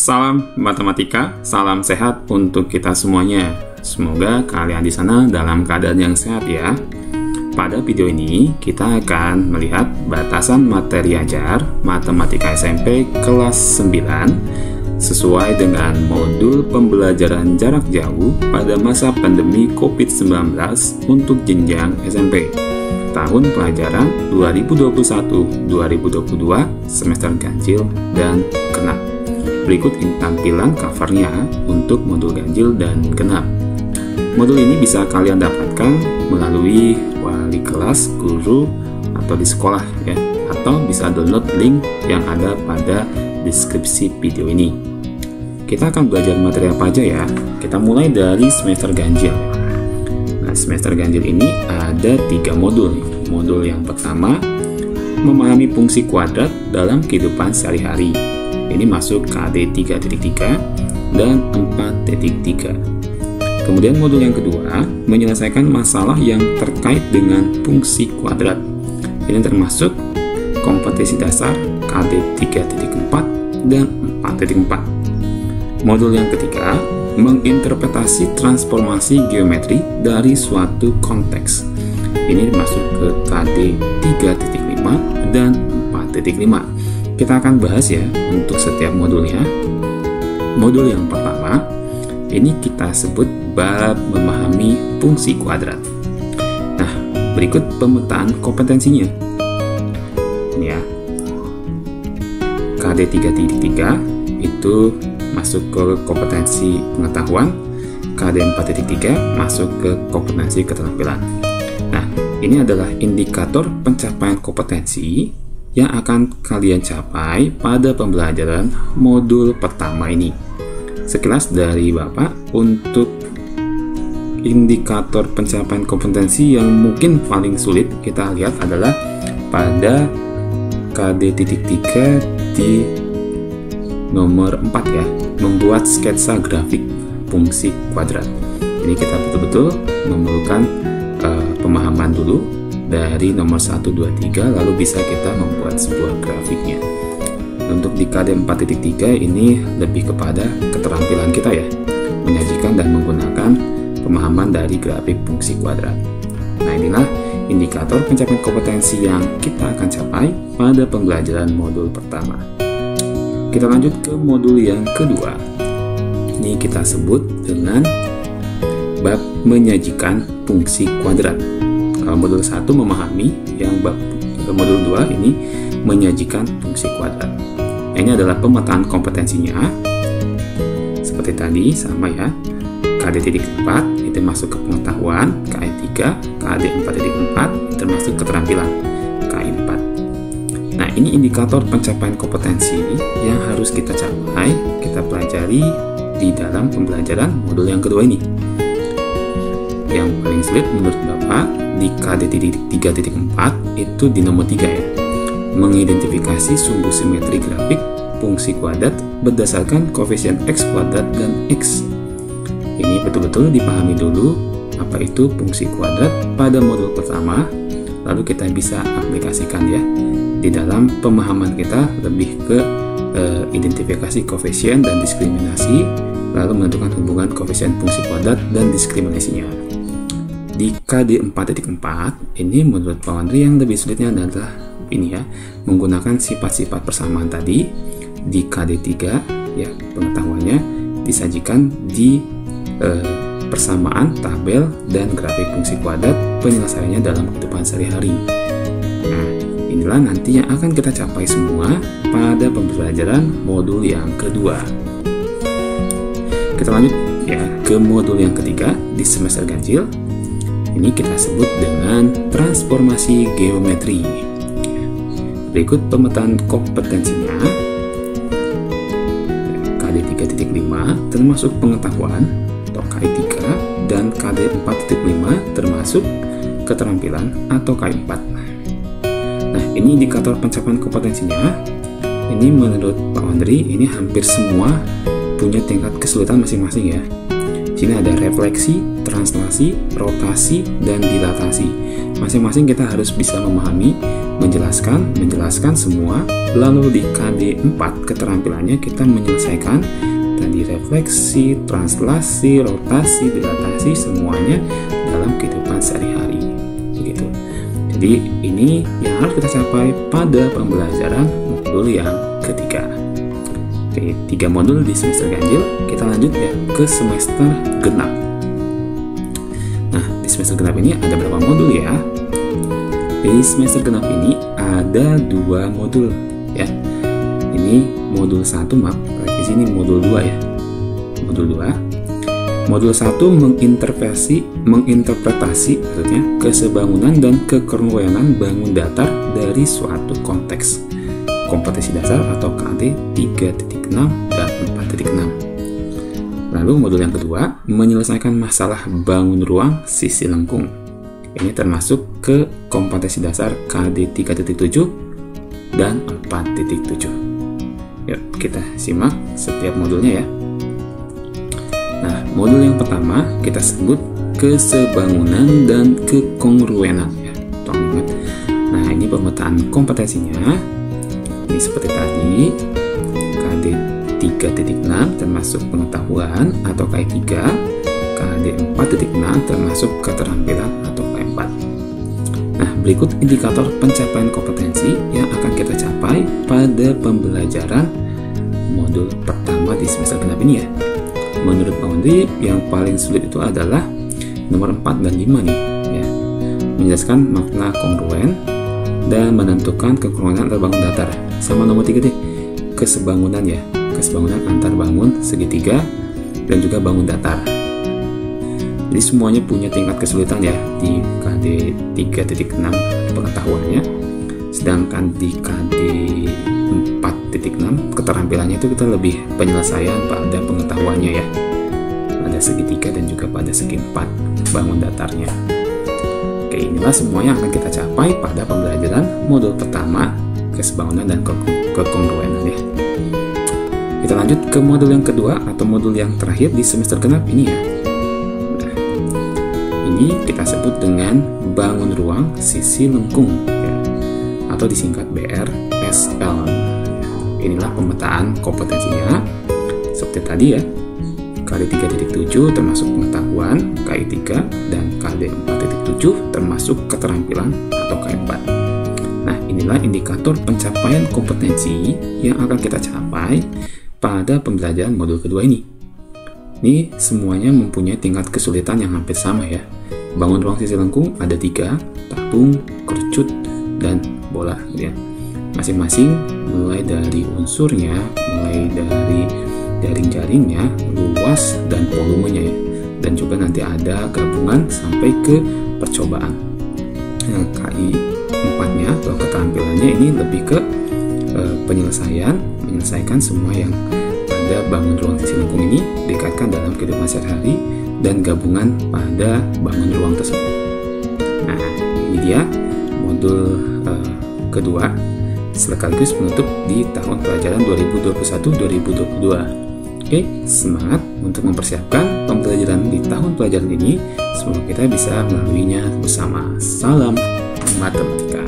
Salam matematika, salam sehat untuk kita semuanya. Semoga kalian di sana dalam keadaan yang sehat ya. Pada video ini, kita akan melihat batasan materi ajar Matematika SMP kelas 9 sesuai dengan modul pembelajaran jarak jauh pada masa pandemi COVID-19 untuk jenjang SMP. Tahun pelajaran 2021-2022 semester ganjil dan genap. Berikut ini tampilan covernya untuk modul ganjil dan genap. Modul ini bisa kalian dapatkan melalui wali kelas, guru, atau di sekolah ya, atau bisa download link yang ada pada deskripsi video ini. Kita akan belajar materi apa aja ya? Kita mulai dari semester ganjil. Nah, semester ganjil ini ada 3 modul. Modul yang pertama, memahami fungsi kuadrat dalam kehidupan sehari-hari. Ini masuk KD 3.3 dan 4.3. Kemudian modul yang kedua, menyelesaikan masalah yang terkait dengan fungsi kuadrat. Ini termasuk kompetensi dasar KD 3.4 dan 4.4. Modul yang ketiga, menginterpretasi transformasi geometri dari suatu konteks. Ini masuk ke KD 3.5 dan 4.5. Kita akan bahas ya untuk setiap modulnya. Modul yang pertama, ini kita sebut bab memahami fungsi kuadrat. Nah, berikut pemetaan kompetensinya. Ini ya. KD 3.3 itu masuk ke kompetensi pengetahuan, KD 4.3 masuk ke kompetensi keterampilan. Nah, ini adalah indikator pencapaian kompetensi yang akan kalian capai pada pembelajaran modul pertama ini. Sekilas dari Bapak, untuk indikator pencapaian kompetensi yang mungkin paling sulit kita lihat adalah pada KD 3 di nomor 4 ya, membuat sketsa grafik fungsi kuadrat. Ini kita betul-betul memerlukan pemahaman dulu dari nomor 1, 2, 3, lalu bisa kita membuat sebuah grafiknya. Untuk di KD 4.3 ini lebih kepada keterampilan kita ya, menyajikan dan menggunakan pemahaman dari grafik fungsi kuadrat. Nah, inilah indikator pencapaian kompetensi yang kita akan capai pada pembelajaran modul pertama. Kita lanjut ke modul yang kedua. Ini kita sebut dengan bab menyajikan fungsi kuadrat. Modul 1 memahami, yang bab modul 2 ini menyajikan fungsi kuadrat. Ini adalah pemetaan kompetensinya. Seperti tadi sama ya. KD 4 itu masuk ke pengetahuan, KD 3, KD 4.4 termasuk keterampilan, KD 4. Nah, ini indikator pencapaian kompetensi yang harus kita capai, kita pelajari di dalam pembelajaran modul yang kedua ini. Yang paling sulit menurut Bapak di KD 3.4 itu di nomor 3 ya, mengidentifikasi sumbu simetri grafik fungsi kuadrat berdasarkan koefisien X kuadrat dan X. Ini betul-betul dipahami dulu apa itu fungsi kuadrat pada modul pertama, lalu kita bisa aplikasikan ya di dalam pemahaman kita lebih ke identifikasi koefisien dan diskriminasi, lalu menentukan hubungan koefisien fungsi kuadrat dan diskriminasinya. Di KD 4.4 ini menurut Pak Wandri yang lebih sulitnya adalah ini ya, menggunakan sifat-sifat persamaan tadi. Di KD 3 ya, pengetahuannya disajikan di persamaan tabel dan grafik fungsi kuadrat, penyelesaiannya dalam kehidupan sehari-hari. Nah, inilah nanti yang akan kita capai semua pada pembelajaran modul yang kedua. Kita lanjut ya ke modul yang ketiga di semester ganjil. Ini kita sebut dengan transformasi geometri. Berikut pemetaan kompetensinya. KD 3.5 termasuk pengetahuan atau KD 3 dan KD 4.5 termasuk keterampilan atau KD 4. Nah, ini indikator pencapaian kompetensinya. Ini menurut Pak Wandri ini hampir semua punya tingkat kesulitan masing-masing ya. Sini ada refleksi, translasi, rotasi, dan dilatasi. Masing-masing kita harus bisa memahami menjelaskan semua. Lalu di KD 4 keterampilannya kita menyelesaikan tadi refleksi, translasi, rotasi, dilatasi, semuanya dalam kehidupan sehari-hari. Begitu. Jadi ini yang harus kita capai pada pembelajaran modul yang ketiga. Oke, 3 modul di semester ganjil. Kita lanjut ya ke semester genap. Nah, di semester genap ini ada berapa modul ya? Di semester genap ini ada 2 modul ya. Ini modul 1, maaf, di sini modul 2 ya. Modul 2. Modul 1 menginterpretasi maksudnya kesebangunan dan kekeruwenan bangun datar dari suatu konteks. Kompetensi dasar atau KD 3.6 dan 4.6. Lalu modul yang kedua menyelesaikan masalah bangun ruang sisi lengkung. Ini termasuk ke kompetensi dasar KD 3.7 dan 4.7. Yuk kita simak setiap modulnya ya. Nah, modul yang pertama kita sebut kesebangunan dan kekongruenan ya. Nah, ini pemetaan kompetensinya. Ini seperti tadi KD 3.6 termasuk pengetahuan atau K3, KD 4.6 termasuk keterampilan atau K4. Nah, berikut indikator pencapaian kompetensi yang akan kita capai pada pembelajaran modul pertama di semester genap ini ya. Menurut Pak Undip, yang paling sulit itu adalah nomor 4 dan 5 nih ya. Menjelaskan makna kongruen dan menentukan kekongruenan antar bangun datar. Sama nomor 3 deh, kesebangunan ya. Kesebangunan antar bangun segitiga dan juga bangun datar. Jadi semuanya punya tingkat kesulitan ya di KD 3.6 pengetahuannya. Sedangkan di KD 4.6 keterampilannya itu kita lebih penyelesaian pada pengetahuannya ya. Pada segitiga dan juga pada segi 4 bangun datarnya. Oke, inilah semuanya akan kita capai pada pembelajaran modul pertama kesebangunan dan kekongruenan ya. Kita lanjut ke modul yang kedua atau modul yang terakhir di semester genap ini ya. Nah, ini kita sebut dengan bangun ruang sisi lengkung ya, atau disingkat BRSL. Inilah pemetaan kompetensinya seperti tadi ya. KD 3.7 termasuk pengetahuan, KI 3 dan KD 4.7 termasuk keterampilan atau K4. Nah, inilah indikator pencapaian kompetensi yang akan kita capai pada pembelajaran modul kedua ini. Ini semuanya mempunyai tingkat kesulitan yang hampir sama ya. Bangun ruang sisi lengkung ada 3, tatung, kerucut, dan bola gitu ya. Masing-masing mulai dari unsurnya, mulai dari jaring-jaringnya, luas dan volumenya ya. Dan juga nanti ada gabungan sampai ke percobaan. Nah, KI 4-nya atau keterampilannya ini lebih ke menyelesaikan semua yang pada bangun ruang sisi lengkung ini dikaitkan dalam kehidupan sehari-hari dan gabungan pada bangun ruang tersebut. Nah, ini dia modul kedua sekaligus penutup di tahun pelajaran 2021-2022. Oke, semangat untuk mempersiapkan pembelajaran di tahun pelajaran ini. Semoga kita bisa melaluinya bersama. Salam matematika.